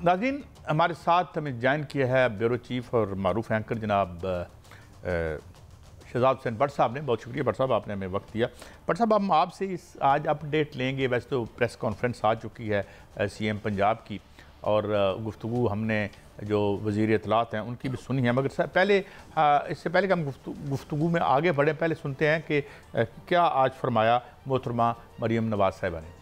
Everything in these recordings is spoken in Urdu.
ناظرین، ہمارے ساتھ ہمیں جوائن کیا ہے بیورو چیف اور معروف اینکر جناب شہزاد حسین بٹ صاحب نے. بہت شکریہ بٹ صاحب، آپ نے ہمیں وقت دیا. بٹ صاحب، ہم آپ سے آج اپ ڈیٹ لیں گے. ویسے تو پریس کانفرنس آ چکی ہے سی ایم پنجاب کی، اور گفتگو ہم نے جو وزیر اطلاعات ہیں ان کی بھی سنی ہے، مگر پہلے اس سے پہلے کہ ہم گفتگو میں آگے بڑھیں، پہلے سنتے ہیں کہ کیا آج فرمایا محترمہ مریم نواز صاحبہ نے.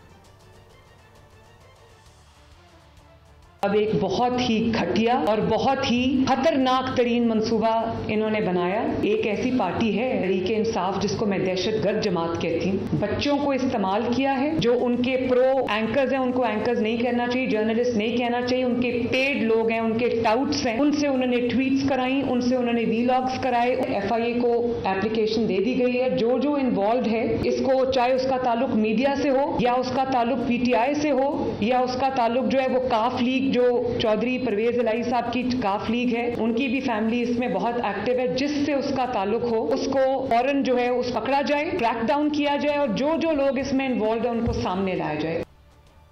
اب ایک بہت ہی گھٹیا اور بہت ہی خطرناک ترین منصوبہ انہوں نے بنایا. ایک ایسی پارٹی ہے تحریک انصاف جس کو میں دہشت گرد جماعت کہتی ہوں، بچوں کو استعمال کیا ہے. جو ان کے پرو اینکرز ہیں ان کو اینکرز نہیں کہنا چاہیے، جرنلسٹ نہیں کہنا چاہیے، ان کے پیڈ لوگ ہیں، ان کے ٹاؤٹس ہیں، ان سے انہوں نے ٹویٹس کرائیں، ان سے انہوں نے ویلاگز کرائے. ایف آئی اے کو اپلیکیشن دے دی گئی ہے. جو انوالوڈ ہے اس کو، چاہے اس کا تعلق میڈیا سے ہو یا اس کا تعلق پی ٹی آئی سے ہو یا اس کا تعلق جو ہے وہ کاف لیگ، جو چودھری پرویز الہی صاحب کی کاف لیگ ہے، ان کی بھی فیملی اس میں بہت ایکٹیو ہے. جس سے اس کا تعلق ہو اس کو فوراً جو ہے اس پکڑا جائے، ٹریک ڈاؤن کیا جائے، اور جو لوگ اس میں انوالوڈ ہیں ان کو سامنے لایا جائے.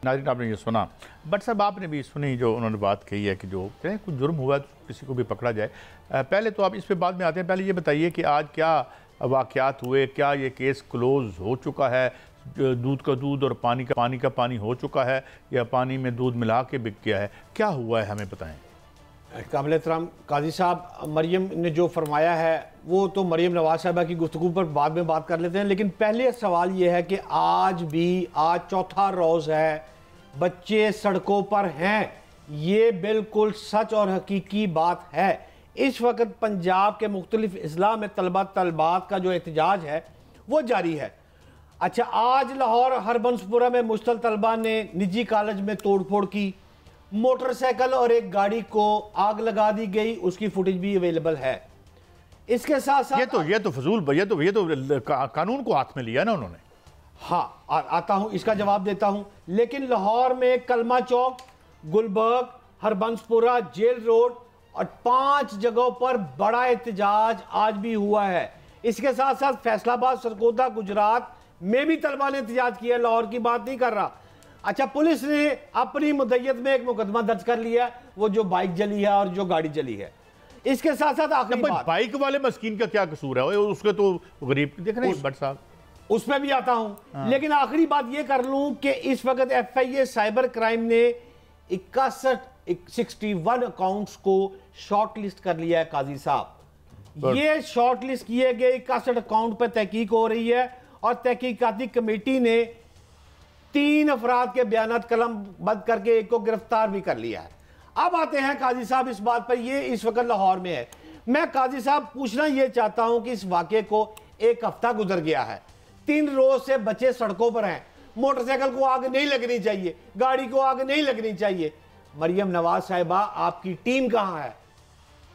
ناظرین، آپ نے یہ سنا. بٹ صاحب، آپ نے بھی سنی جو انہوں نے بات کہی ہے کہ جو کچھ جرم ہوا تو کسی کو بھی پکڑا جائے. پہلے تو آپ اس پہ بعد میں آتے ہیں، پہلے یہ بتائیے کہ آج کیا واقعات ہوئے؟ کیا یہ کیس کلوز ہو چکا ہے؟ دودھ کا دودھ اور پانی کا پانی ہو چکا ہے، یا پانی میں دودھ ملا کے بک گیا ہے؟ کیا ہوا ہے، ہمیں بتائیں. قابل احترام قاضی صاحب، مریم نے جو فرمایا ہے وہ تو مریم نواز صاحبہ کی گفتگو پر بعد میں بات کر لیتے ہیں، لیکن پہلے سوال یہ ہے کہ آج چوتھا روز ہے، بچے سڑکوں پر ہیں. یہ بالکل سچ اور حقیقی بات ہے. اس وقت پنجاب کے مختلف اضلاع میں طلبات کا جو احتجاج ہے وہ جاری ہے. اچھا، آج لاہور ہربنسپورہ میں مشتل طلبہ نے نجی کالج میں توڑ پھوڑ کی. موٹر سائیکل اور ایک گاڑی کو آگ لگا دی گئی، اس کی فوٹیج بھی اویلیبل ہے. اس کے ساتھ ساتھ یہ تو فضول، یہ تو قانون کو ہاتھ میں لیا نا انہوں نے. ہاں، آتا ہوں، اس کا جواب دیتا ہوں. لیکن لاہور میں کلمہ چوک، گلبرگ، ہربنسپورہ، جیل روڈ اور 5 جگہوں پر بڑا احتجاج آج بھی ہوا ہے. اس کے ساتھ ساتھ فیصل آباد، سرگودا، گجرات میں بھی طلبہ نے احتجاج کیا ہے. لاہور کی بات نہیں کر رہا. اچھا، پولیس نے اپنی مدیت میں ایک مقدمہ درج کر لیا، وہ جو بائک جلی ہے اور جو گاڑی جلی ہے. اس کے ساتھ ساتھ آخری بات، بائک والے مسکین کا کیا قصور ہے؟ اس کے تو غریب دیکھ رہے ہیں بٹ صاحب. اس میں بھی آتا ہوں. لیکن آخری بات یہ کر لوں کہ اس وقت F I A cyber crime نے 61 اکاؤنٹس کو شارٹ لسٹ کر لیا ہے. قاضی صاحد، یہ شارٹ لسٹ کیے گئے 61 اکاؤنٹ پر تحقیق ہو رہی ہے، اور تحقیقاتی کمیٹی نے 3 افراد کے بیانات قلم بند کر کے ایک کو گرفتار بھی کر لیا ہے. اب آتے ہیں قاضی صاحب اس بات پر، یہ اس وقت لاہور میں ہے. میں قاضی صاحب پوچھنا یہ چاہتا ہوں کہ اس واقعے کو 1 ہفتہ گزر گیا ہے، 3 روز سے بچے سڑکوں پر ہیں. موٹر سائیکل کو آگ نہیں لگنی چاہیے، گاڑی کو آگ نہیں لگنی چاہیے. مریم نواز صاحبہ، آپ کی ٹیم کہاں ہے؟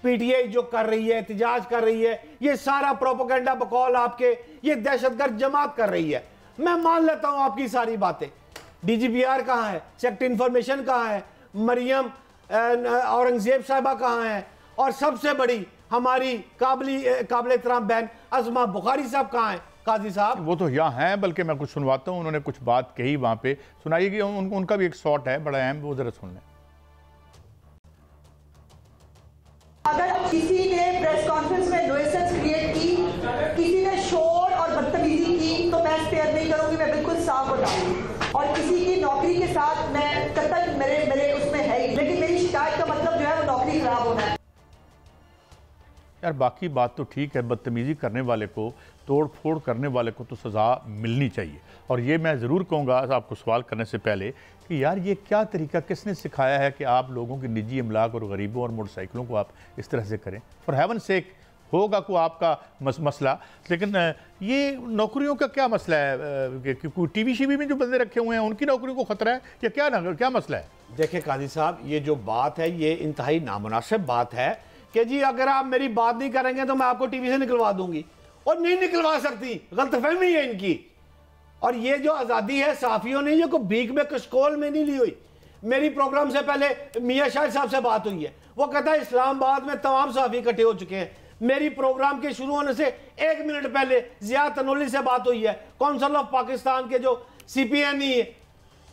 پی ٹی آئی جو کر رہی ہے، احتجاج کر رہی ہے، یہ سارا پروپیگنڈا بقول آپ کے یہ دہشت گرد جماعت کر رہی ہے. میں مان لیتا ہوں آپ کی ساری باتیں. ڈی جی پی آر کہاں ہے؟ سیکٹر انفارمیشن کہاں ہے؟ مریم اورنگزیب صاحبہ کہاں ہے؟ اور سب سے بڑی ہماری قابل احترام بہن عظمہ بخاری صاحب کہاں ہیں؟ قاضی صاحب، وہ تو یہاں ہیں، بلکہ میں کچھ سنواتا ہوں. انہوں نے کچھ بات کہی وہاں پہ، سنائیے گی. ان کا بھی ایک شارٹ ہے بڑا اہم، وہ ذرا سن لیں. اگر کسی نے پریس کانفرنس میں نوئسنس کریٹ کی، کسی نے شور اور بدتمیزی کی، تو میں اسپیئر نہیں کروں گی. میں بالکل صاف بتاؤں گی. اور کسی کی نوکری کے ساتھ میں قطعاً میرے اس میں ہے ہی، لیکن میری شکایت کا مطلب جو ہے وہ نوکری خراب ہونا ہے. یار باقی بات تو ٹھیک ہے، بدتمیزی کرنے والے کو، توڑ پھوڑ کرنے والے کو تو سزا ملنی چاہیے. اور یہ میں ضرور کہوں گا آپ کو سوال کرنے سے پہلے کہ یار یہ کیا طریقہ کس نے سکھایا ہے کہ آپ لوگوں کی نجی املاک اور غریبوں اور موٹر سائیکلوں کو آپ اس طرح سے کریں؟ فار ہیون سیک، ہوگا کو آپ کا مسئلہ، لیکن یہ نوکریوں کا کیا مسئلہ ہے؟ کہ کوئی ٹی وی شی وی میں جو بندے رکھے ہوئے ہیں ان کی نوکریوں کو خطرہ ہے یا کیا مسئلہ ہے؟ دیکھیں قاضی صاحب، یہ جو بات ہے یہ انتہائی نامناسب بات ہے کہ جی اگر آپ میری بات نہیں کریں گے تو میں آپ کو ٹی وی سے نکلوا دوں گی، اور نہیں نکلوا سکتی. غلط فہمی ہے ان کی. اور یہ جو آزادی ہے صحافیوں نے، یہ کوئی بھیک میں کشکول میں نہیں لی ہوئی. میری پروگرام سے پہلے میاں شاہد صاحب سے بات ہوئی ہے، وہ کہتا ہے اسلام آباد میں تمام صحافی اکٹھے ہو چکے ہیں. میری پروگرام کے شروع ہونے سے 1 منٹ پہلے ضیاء تنولی سے بات ہوئی ہے، کونسل آف پاکستان کے جو سی پی این ای ہے.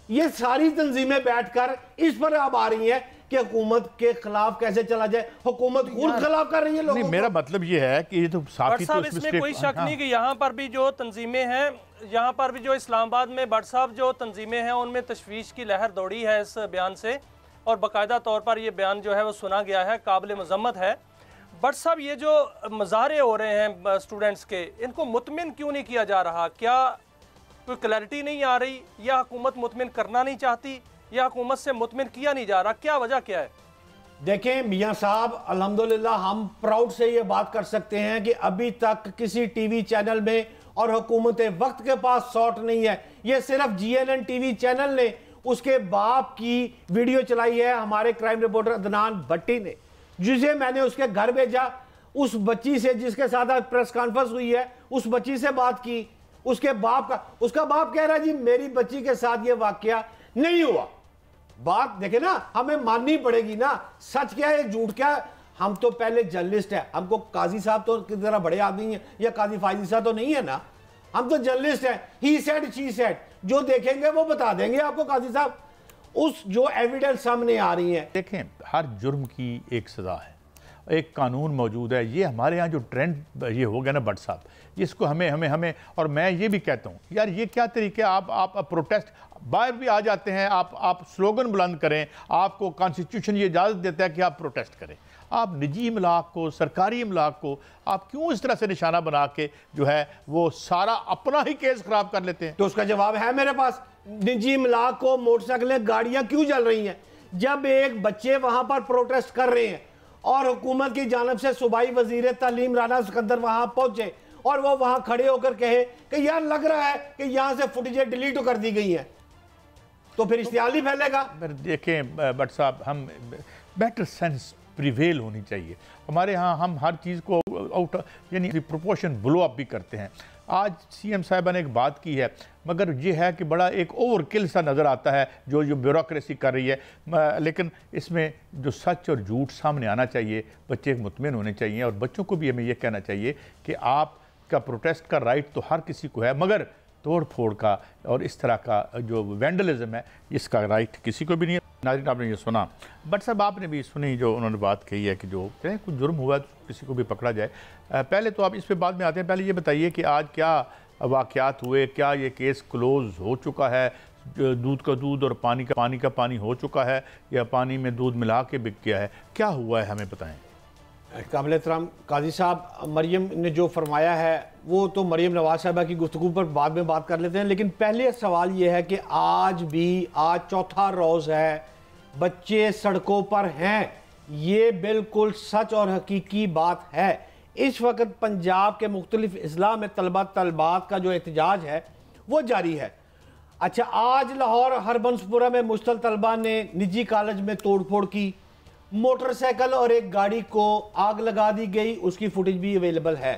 یہ ساری تنظیمیں بیٹھ کر اس پر اب آ رہی ہیں کہ حکومت کے خلاف کیسے چلا جائے. حکومت خود خلاف کر رہی ہے لوگوں کو. میرا مطلب یہ ہے کہ یہ تو صافی تو اس میں کوئی شک نہیں کہ یہاں پر بھی جو تنظیمیں ہیں, یہاں پر بھی جو اسلام آباد میں بٹ صاحب جو تنظیمیں ہیں ان میں تشویش کی لہر دوڑی ہے اس بیان سے, اور باقاعدہ طور پر یہ بیان جو ہے وہ سنا گیا ہے, قابل مذمت ہے. بٹ صاحب یہ جو مظاہرے ہو رہے ہیں اسٹوڈنٹس کے, ان کو مطمئن کیوں نہیں کیا جا رہا؟ کیا کوئی کلیئرٹی نہیں آ رہی, یا حکومت مطمئن کرنا نہیں چاہتی, یا حکومت سے مطمئن کیا نہیں جا رہا؟ کیا وجہ کیا ہے؟ دیکھیں میاں صاحب, الحمدللہ ہم پراؤڈ سے یہ بات کر سکتے ہیں کہ ابھی تک کسی ٹی وی چینل میں اور حکومت وقت کے پاس ساٹ نہیں ہے. یہ صرف G N N T V channel نے اس کے باپ کی ویڈیو چلائی ہے, ہمارے کرائم رپورٹر عدنان بھٹی نے, جسے میں نے اس کے گھر بھیجا. اس بچی سے جس کے ساتھ پریس کانفرنس ہوئی ہے, اس بچی سے بات کی. اس کے باپ کا, اس کا باپ کہہ رہا ہے جی میری بچی کے ساتھ یہ واقعہ نہیں ہوا. بات دیکھیں نا, ہمیں ماننی پڑے گی نا, سچ کیا ہے جھوٹ کیا ہے. ہم تو پہلے جرنلسٹ ہیں, ہم کو قاضی صاحب تو کس طرح بڑے آدمی ہیں یا قاضی فائزی صاحب تو نہیں ہے نا, ہم تو جرنلسٹ ہیں. ہی سیڈ شی سیڈ, جو دیکھیں گے وہ بتا دیں گے آپ کو قاضی صاحب. اس جو ایویڈنس سامنے آ رہی ہیں, دیکھیں ہر جرم کی ایک سزا ہے, ایک قانون موجود ہے. یہ ہمارے ہاں جو ٹرینڈ یہ ہو گیا نا بٹ صاحب, اس کو ہمیں اور میں یہ بھی کہتا ہوں یار یہ کیا طریقہ, آپ پروٹیسٹ باہر بھی آ جاتے ہیں, آپ سلوگن بلند کریں, آپ کو کانسٹیٹیوشن یہ اجازت دیتا ہے کہ آپ پروٹیسٹ کریں. آپ نجی املاک کو, سرکاری املاک کو آپ کیوں اس طرح سے نشانہ بنا کے جو ہے وہ سارا اپنا ہی کیس خراب کر لیتے ہیں؟ تو اس کا جواب ہے میرے پاس. نجی املاک کو موٹر سائیکلیں گاڑیاں کیوں جل رہی ہیں؟ جب ایک بچے وہاں پر پروٹیسٹ کر رہے ہیں اور حکومت کی جانب سے صوبائی وزیر تعلیم رانا سکندر وہاں پہنچے اور وہ وہاں کھڑے ہو کر کہے کہ یار لگ رہا ہے کہ یہاں سے فوٹیجیں ڈیلیٹ کر دی گئی ہیں, تو پھر اشتعال نہیں پھیلے گا. دیکھیں بٹ صاحب, ہم بیٹر سینس پریویل ہونی چاہیے ہمارے ہاں. ہم ہر چیز کو آؤٹ یعنی پروپورشن بلو اپ بھی کرتے ہیں. آج سی ایم صاحبہ نے ایک بات کی ہے, مگر یہ ہے کہ بڑا ایک اوور کل سا نظر آتا ہے جو بیوروکریسی کر رہی ہے, لیکن اس میں جو سچ اور جھوٹ سامنے آنا چاہیے. بچے مطمئن ہونے چاہیے, اور بچوں کو بھی ہمیں یہ کہنا چاہیے کہ آپ کا پروٹیسٹ کا رائٹ تو ہر کسی کو ہے, مگر توڑ پھوڑ کا اور اس طرح کا جو وینڈلزم ہے اس کا رائٹ کسی کو بھی نہیں ہے. ناظرین آپ نے یہ سنا, بٹ صاحب آپ نے بھی سنی جو انہوں نے بات کہی ہے کہ جو کچھ جرم ہوا ہے تو کسی کو بھی پکڑا جائے. پہلے تو آپ اس پہ بعد میں آتے ہیں, پہلے یہ بتائیے کہ آج کیا واقعات ہوئے, کیا یہ کیس کلوز ہو چکا ہے, دودھ کا دودھ اور پانی کا پانی ہو چکا ہے, یا پانی میں دودھ ملا کے بک گیا ہے, کیا ہوا ہے ہمیں بتائیں. قابل احترام قاضی صاحب, مریم نے جو فرمایا ہے وہ تو مریم نواز صاحبہ کی گفتگو پر بعد میں بات کر لیتے ہیں, لیکن پہلے سوال یہ ہے کہ آج چوتھا روز ہے, بچے سڑکوں پر ہیں. یہ بالکل سچ اور حقیقی بات ہے. اس وقت پنجاب کے مختلف اضلاع میں طلبات کا جو احتجاج ہے وہ جاری ہے. اچھا, آج لاہور ہربنسپورہ میں مشتل طلبہ نے نجی کالج میں توڑ پھوڑ کی, موٹر سائیکل اور ایک گاڑی کو آگ لگا دی گئی, اس کی فوٹیج بھی اویلیبل ہے.